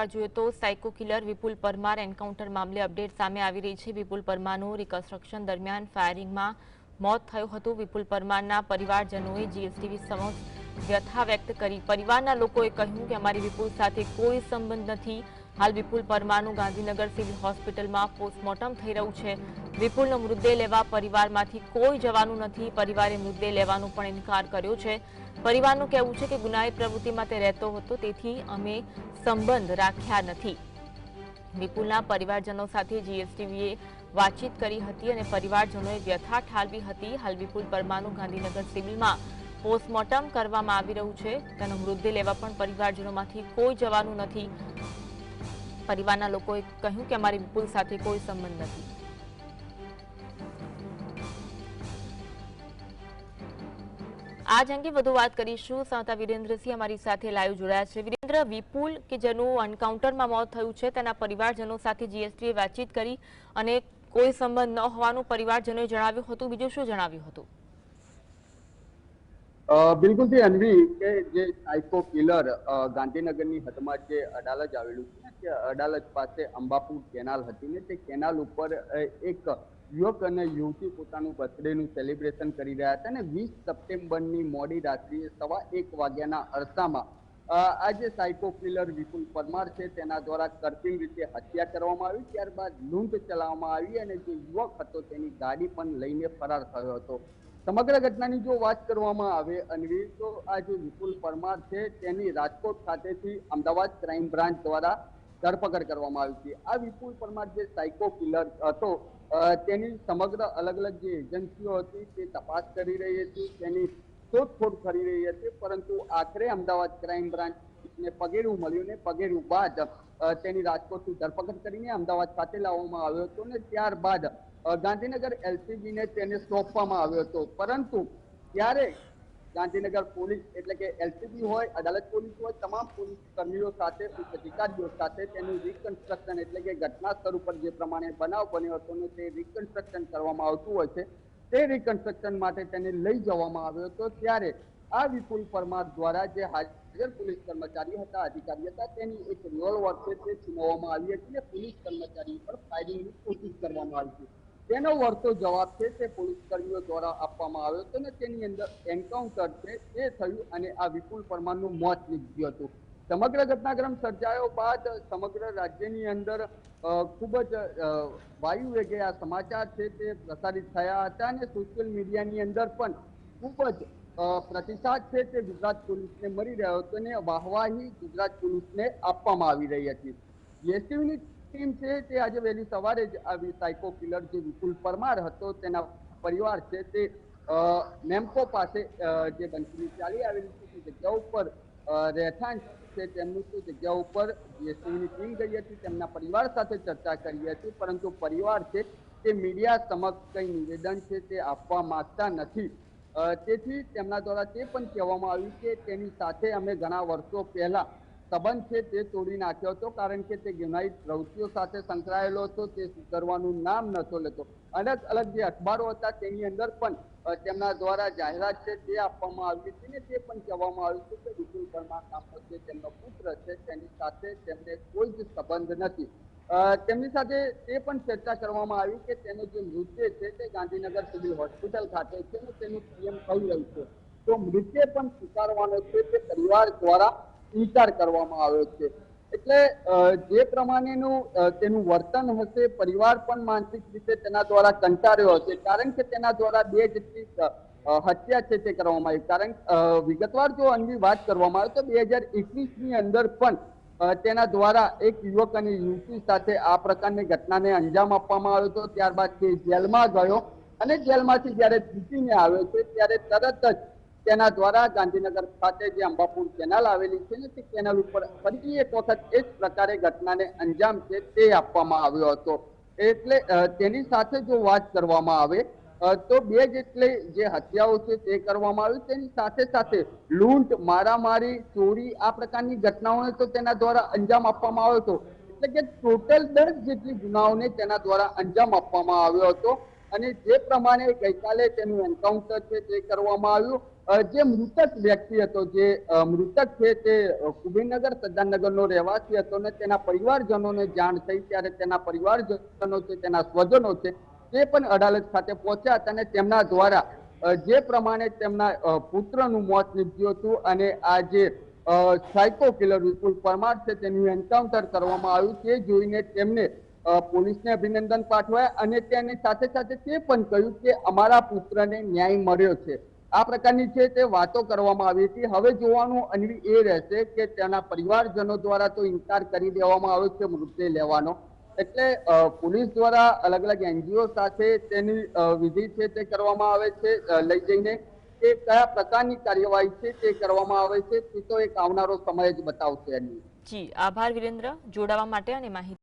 જોઈએ તો psycho killer વિપુલ Parmar encounter મામલે અપડેટ સામે આવી રહી છે। વિપુલ પરમારનું રિકન્સ્ટ્રક્શન દરમિયાન ફાયરિંગમાં મોત થયું હતું। વિપુલ પરમારના પરિવારજનોએ જીએસટીવી સમક્ષ વ્યથા વ્યક્ત કરી। પરિવારના લોકોએ કહ્યું કે અમારી વિપુલ સાથે કોઈ સંબંધ નથી। હાલ વિપુલ પરમારનું ગાંધીનગર સિવિલ હોસ્પિટલમાં પોસ્ટમોર્ટમ થઈ રહ્યું છે। વિપુલનો મૃતદેહ લેવા પરિવારમાંથી કોઈ જવાનું નથી। પરિવારે મૃતદેહ લેવાનો પણ ઇનકાર કર્યો છે। પરિવારનું કહેવું છે કે ગુનાહિત પ્રવૃત્તિમાં તે રહેતો હતો, તેથી અમે સંબંધ રાખ્યા નથી। વિપુલના પરિવારજનો સાથે જીએસટીવીએ વાતચીત કરી હતી અને પરિવારજનોએ વ્યથા ઠાલવી હતી। હાલ વિપુલ પરમારનું ગાંધીનગર સિવિલમાં પોસ્ટમોર્ટમ કરવામાં આવી રહ્યું છે। તેનો મૃતદેહ લેવા પણ પરિવારજનોમાંથી કોઈ જવાનું નથી। પરિવારના લોકોએ કહ્યું કે અમારી વિપુલ સાથે કોઈ સંબંધ નથી। આજ અંગે વધુ વાત કરીશું। સંવાદદાતા વિરેન્દ્રસિંહ અમારી સાથે લાઈવ જોડાયા છે। વિરેન્દ્ર, વિપુલ કે જેનું એન્કાઉન્ટરમાં મોત થયું છે તેના પરિવારજનો સાથે જીએસટીએ વાતચીત કરી અને કોઈ સંબંધ ન હોવાનું પરિવારજનોએ જણાવ્યું હતું। બીજું શું જણાવ્યું હતું? બિલકુલથી અન્વી, કે જે સાયકો કિલર ગાંધીનગરની હદમાં જે અડાલજ આવેલું છે ને, તે અડાલજ પાસે અંબાપુર કેનાલ હતી ને, તે કેનાલ ઉપર એક યુવક અને યુવતી પોતાનું બર્થડેનું સેલિબ્રેશન કરી રહ્યા હતા ને 20 સપ્ટેમ્બરની મોડી રાત્રિએ 1:15 વાગ્યાના અરસામાં આ જે સાયકો કિલર વિપુલ પરમાર છે તેના દ્વારા કૃત્રિમ રીતે હત્યા કરવામાં આવી। ત્યારબાદ લૂંટ ચલાવવામાં આવી અને જે યુવક હતો તેની ગાડી પણ લઈને ફરાર થયો હતો। સમગ્ર ઘટનાની જો વાત કરવામાં આવે અન્વી, તો આ જે વિપુલ પરમાર છે તેની રાજકોટ ખાતેથી અમદાવાદ ક્રાઇમ બ્રાન્ચ દ્વારા ધરપકડ કરવામાં આવી છે। આ વિપુલ પરમાર જે સાયકો કિલર હતો તેની સમગ્ર અલગ અલગ જે એજન્સીઓ હતી તે તપાસ કરી રહી હતી, તેની શોધખોળ કરી રહી હતી, પરંતુ આખરે અમદાવાદ ક્રાઇમ બ્રાન્ચને પગેરું મળ્યું ને પગેરું બાદ તેની રાજકોટથી ધરપકડ કરીને અમદાવાદ ખાતે લાવવામાં આવ્યો હતો ને ત્યારબાદ ગાંધીનગર એલસીબીને તેને સોંપવામાં આવ્યો હતો। પરંતુ ત્યારે ગાંધીનગર પોલીસ એટલે કે એલસીબી હોય, અદાલત પોલીસ હોય, તમામ પોલીસ કર્મીઓ સાથે, ઉચ્ચ અધિકારીઓ સાથે તેનું રિકન્સ્ટ્રક્શન એટલે કે ઘટના સ્થળ ઉપર જે પ્રમાણે બનાવ બન્યો હતો ને તે રિકન્સ્ટ્રક્શન કરવામાં આવતું હોય છે, તે રિકન્સ્ટ્રક્શન માટે તેને લઈ જવામાં આવ્યો હતો। ત્યારે આ વિપુલ પરમાર દ્વારા જે હાજર પોલીસ કર્મચારી હતા, અધિકારી હતા, તેની એક રિવોલ્વર છે તે છીનવવામાં આવી હતી અને પોલીસ કર્મચારી પર ફાયરિંગની કોશિશ કરવામાં આવી હતી। તેનો વળતો જવાબ છે તે પોલીસ કર્મીઓ દ્વારા આપવામાં આવ્યો હતો અને તેની અંદર એન્કાઉન્ટર છે તે થયું અને આ વિપુલ પરમારનું મોત નીપજ્યું હતું। સમગ્ર ઘટનાક્રમ સર્જાયો બાદ સમગ્ર રાજ્યની અંદર ખૂબ જ વાયુ વેગે આ સમાચાર છે તે પ્રસારિત થયા હતા અને સોશિયલ મીડિયાની અંદર પણ ખૂબ જ પ્રતિસાદ છે તે ગુજરાત પોલીસને મળી રહ્યો હતો અને વાહવાહી ગુજરાત પોલીસને આપવામાં આવી રહી હતી। જીએસટીવીની ટીમ છે તે આજે વહેલી સવારે જ આવી સાયકો કિલર જે વિપુલ પરમાર હતો તેના પરિવાર છે તે મેમ્કો પાસે જે બંકરી ચાલી આવેલી છે તે જગ્યા ઉપર રહેઠાણ છે તેમનું તે જગ્યા ઉપર જીએસટીવીની ટીમ ગઈ હતી, તેમના પરિવાર સાથે ચર્ચા કરી હતી, પરંતુ પરિવાર છે તે મીડિયા સમક્ષ કઈ નિવેદન છે તે આપવા માંગતા નથી। તેથી તેમના દ્વારા તે પણ કહેવામાં આવ્યું કે તેની સાથે અમે ઘણા વર્ષો પહેલા સંબંધ છે તે તોડી નાખ્યો હતો, કારણ કે તે ગુનાહિત પ્રવૃત્તિઓ સાથે સંકળાયેલો હતો, તે સુધરવાનું નામ નતો લેતો। અલગ અલગ જે અખબારો હતા તેની અંદર પણ તેમના દ્વારા જાહેરાત છે તે આપવામાં આવી હતી ને તે પણ કહેવામાં આવ્યું હતું કે વિપુલ પરમાર નામનો જે તેમનો પુત્ર છે તેની સાથે તેમને કોઈ જ સંબંધ નથી। તેમની સાથે તે પણ ચર્ચા કરવામાં આવી કે તેનો જે મૃતદેહ છે તે ગાંધીનગર સિવિલ હોસ્પિટલ ખાતે છે ને તેનું પીએમ થઈ રહ્યું છે, તો મૃતદેહ પણ સ્વીકારવાનો છે તે પરિવાર દ્વારા ઇનકાર કરવામાં આવ્યો છે। એટલે જે પ્રમાણેનું તેનું વર્તન હશે, પરિવાર પણ માનસિક રીતે તેના દ્વારા કંટાળ્યો હશે, કારણ કે તેના દ્વારા 2 જેટલી હત્યા છે તે કરવામાં આવી। કારણ વિગતવાર જો અંગે વાત કરવામાં આવે તો 2021ની અંદર પણ તેના દ્વારા એક યુવક અને યુવતી સાથે આ પ્રકારની ઘટનાને અંજામ આપવામાં આવ્યો હતો। ત્યારબાદ તે જેલમાં ગયો અને જેલમાંથી જ્યારે છૂટીને આવ્યો છે ત્યારે તરત જ તેના દ્વારા ગાંધીનગર ખાતે જે અંબાપુર કેનાલ આવેલી છે ને તે કેનાલ ઉપર ફરી એક વખત એ જ પ્રકારે ઘટનાને અંજામ છે તે આપવામાં આવ્યો હતો। એટલે તેની સાથે જો વાત કરવામાં આવે તો 2 જેટલી જે હત્યાઓ છે તે કરવામાં આવી, તેની સાથે સાથે લૂંટ, મારામારી, ચોરી આ પ્રકારની ઘટનાઓને તો તેના દ્વારા અંજામ આપવામાં આવ્યો હતો। એટલે કે ટોટલ 10 જેટલી ગુનાઓને તેના દ્વારા અંજામ આપવામાં આવ્યો હતો અને જે પ્રમાણે ગઈકાલે તેનું એન્કાઉન્ટર છે તે કરવામાં આવ્યું જે મૃતક વ્યક્તિ હતો, જે મૃતક છે તે કુબેરનગર સદ્દાનગરનો રહેવાસી હતો ને તેના પરિવારજનોને જાણ થઈ ત્યારે તેના પરિવારજનો છે, તેના સ્વજનો છે, તે પણ અદાલત ખાતે પહોંચ્યા હતા અને તેમના દ્વારા જે પ્રમાણે તેમના પુત્રનું મોત નીપજ્યું હતું અને આ જે સાયકો કિલર વિપુલ પરમાર છે તેનું એન્કાઉન્ટર કરવામાં આવ્યું તે જોઈને તેમને પોલીસને અભિનંદન પાઠવ્યા અને તેની સાથે સાથે તે પણ કહ્યું કે અમારા પુત્રને ન્યાય મળ્યો છે. આ પ્રકારની છે તે વાતો કરવામાં આવી હતી. હવે જોવાનું અન્વી એ રહેશે કે તેના પરિવારજનો દ્વારા તો ઇનકાર કરી દેવામાં આવ્યો છે મૃતદેહ લેવાનો, એટલે પોલીસ દ્વારા અલગ અલગ એનજીઓ સાથે તેની વિધિ છે તે કરવામાં આવે છે, લઈ જઈને એ કયા પ્રકારની કાર્યવાહી છે તે કરવામાં આવે છે તે તો એક આવનારો સમય જ બતાવશે. જી આભાર વિરેન્દ્ર જોડાવા માટે અને માહિતી